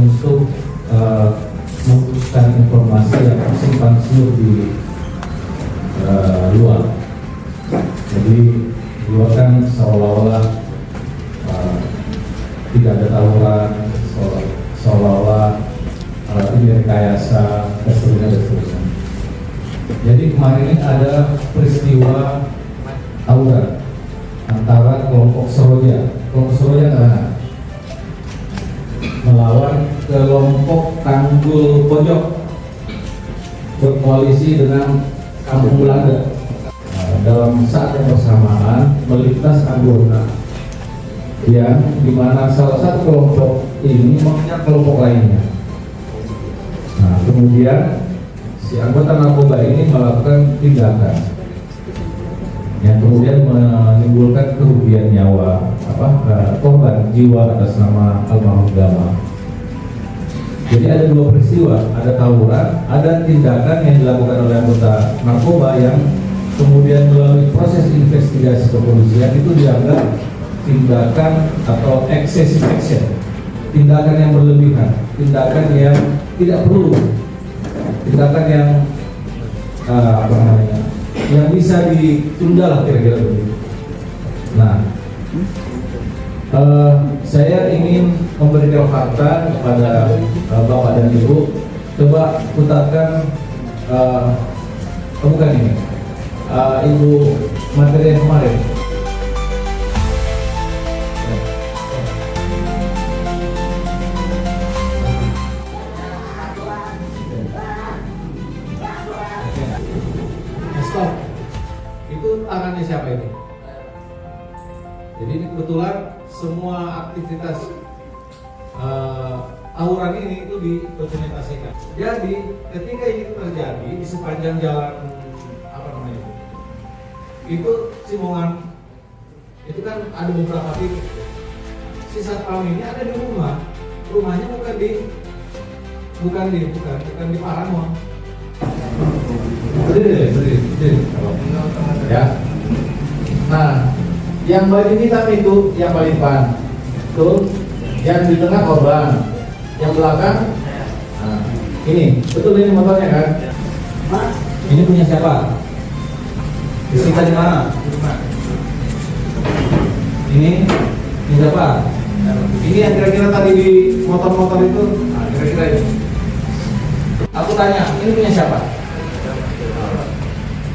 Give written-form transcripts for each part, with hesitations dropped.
untuk memutuskan informasi yang simpang siur di luar. Jadi luar kan seolah-olah tidak ada tawuran, seolah-olah ini rekayasa dan seterusnya. Jadi kemarin ini ada peristiwa tawuran antara kelompok Seroja karena melawan kelompok Tanggul Pojok berkoalisi dengan Kampung Belanda. Dalam saat yang bersamaan melintas anggota yang dimana salah satu kelompok ini mengejar kelompok lainnya. Nah, kemudian si anggota narkoba ini melakukan tindakan yang kemudian menimbulkan kerugian nyawa korban jiwa atas nama almarhum Gama. Jadi ada dua peristiwa, ada tawuran, ada tindakan yang dilakukan oleh anggota narkoba yang kemudian melalui proses investigasi kepolisian itu dianggap tindakan atau excessive action, tindakan yang berlebihan, tindakan yang tidak perlu, tindakan yang yang bisa ditunda lah kira-kira begitu. Nah, saya ingin memberikan fakta kepada Bapak dan Ibu. Coba putarkan bukan ini, Ibu materi yang kemarin. Stop. Itu tangannya siapa ini? Jadi ini kebetulan semua aktivitas tawuran ini itu didokumentasikan. Jadi ketika ini terjadi di sepanjang jalan itu Simongan, itu kan ada beberapa titik. Si satpam ini ada di rumahnya bukan di Paramount. Berdiri. Ya. Nah, yang baju hitam itu yang paling depan, betul. Yang di tengah korban, yang belakang. Nah, ini betul, ini motornya kan? Ini punya siapa? Disita di mana? Ini siapa? Ini yang kira-kira tadi di motor-motor itu. Nah, kira-kira ini. Aku tanya, ini punya siapa?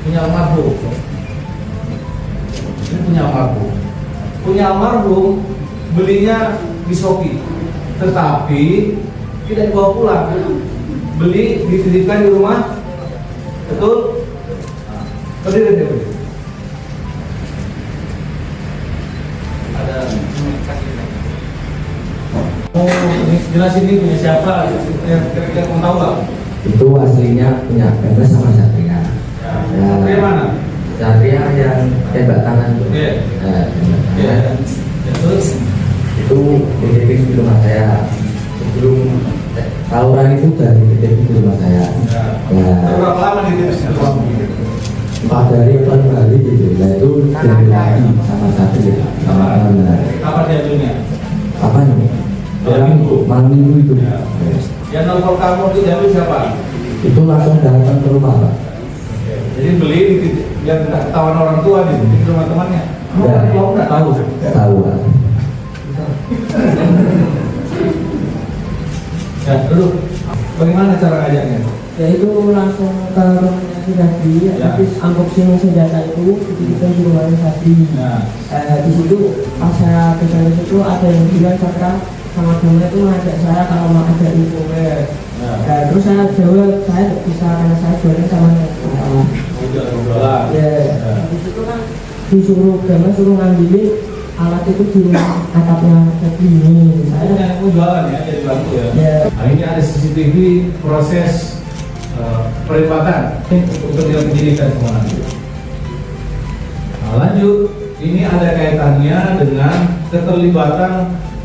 Punya almarhum. Ini punya almarhum. Punya almarhum, belinya di Shopee, tetapi tidak dibawa pulang. Beli, dititipkan di rumah, betul? Berdiri. Ada ini jelasin ini punya siapa? Kira-kira mau tahu nggak? Itu aslinya punya Bebas sama Satria. Satria mana? Satria yang tembak kanan tuh. Terus itu dititipin di rumah saya. Sebelum tawuran itu dari dititipin di rumah saya. Berapa lama dititipin? 4 hari 4 hari gitu. Nah itu dari lagi sama Satria sama Kanan. Kapan diambilnya? Kapan nih? Malam minggu itu. Yang nelfon kamu itu diambil siapa? Itu langsung datang ke rumah, Pak. Jadi beli yang ketahuan orang tua di rumah temannya. Kamu nggak tahu? Tahu, Pak. Ya, dulu. Bagaimana cara ngajarnya? Ya itu langsung ke rumahnya si Hadi, habis unboxing senjata itu kita di rumahnya Hadi. Di situ pas saya ke sana itu ada yang bilang Cakra sama Gama itu ngajak saya kalau mau ada info. Terus saya jawab saya tidak bisa karena saya jualnya sama ya. Di situ kan disuruh Gama suruh ngambilin alat itu di rumah atapnya Hadi ini. Saya mau jualan ya, jadi bantu ya. Nah, ini ada CCTV proses penembakan untuk kepentingan penyidikan semua nanti. Nah, lanjut, ini ada kaitannya dengan keterlibatan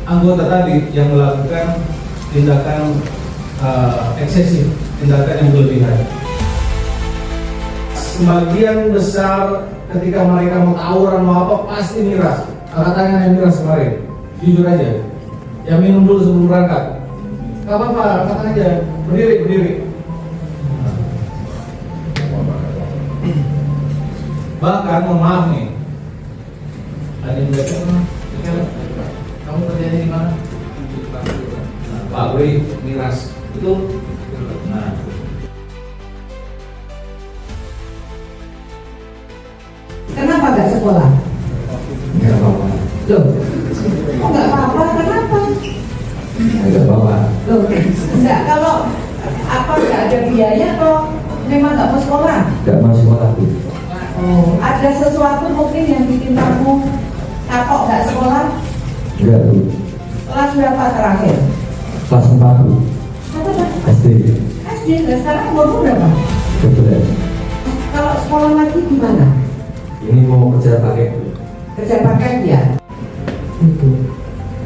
anggota tadi yang melakukan tindakan eksesif, tindakan yang berlebihan. Sebagian besar ketika mereka mau tawuran mau apa pasti miras. Angkat tangan yang miras kemarin, jujur aja. Yang minum dulu sebelum berangkat. Gak apa-apa, kata aja. Berdiri, berdiri. Bahkan mohon maaf nih. Ada yang bilang, kamu kerjanya di mana? Pabrik miras. Itu. Nah. Kenapa gak sekolah? Enggak apa-apa. Loh, kok gak apa-apa? Kenapa? Enggak apa-apa. Loh, enggak, kalau apa gak ada biaya kok memang gak mau sekolah? Enggak mau sekolah, Bu. Oh, ada sesuatu mungkin yang bikin kamu kapok gak sekolah? Enggak, Bu. Kelas berapa terakhir? Kelas 4, Bu. Apa Pak? SD. SD, nah sekarang umur berapa? 12. Kalau sekolah lagi gimana? Ini mau kerja pakai, Bu. Kerja pakai ya? Itu.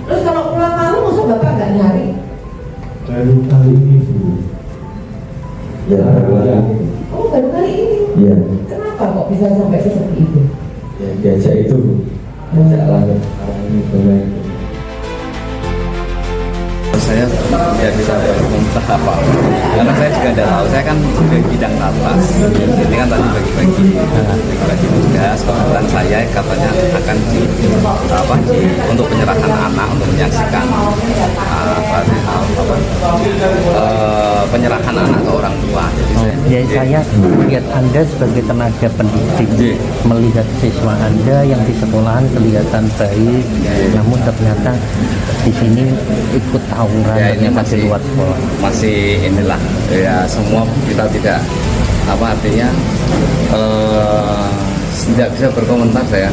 Terus kalau pulang malam, masa Bapak gak nyari? Baru kali ini, Bu. Ya, ada ini. Oh, baru kali ini? Iya. Kenapa kok bisa sampai seperti itu? Ya, diajak itu, Bu. Diajak langit. Orang ini bermain. Saya tidak bisa berkomentar apa karena saya juga tidak tahu, saya kan di bidang tata ini kan tadi bagi tugas kebetulan saya katanya akan untuk penyerahan anak untuk menyaksikan penyerahan anak ke orang tua. Jadi saya lihat Anda sebagai tenaga pendidik, melihat siswa Anda yang di sekolahan kelihatan baik, namun ternyata di sini ikut tawuran Ya, ini ternyata di luar sekolah. masih inilah ya, semua kita tidak apa artinya tidak bisa berkomentar saya.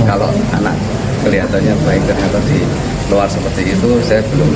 Kalau anak kelihatannya baik ternyata di luar seperti itu saya belum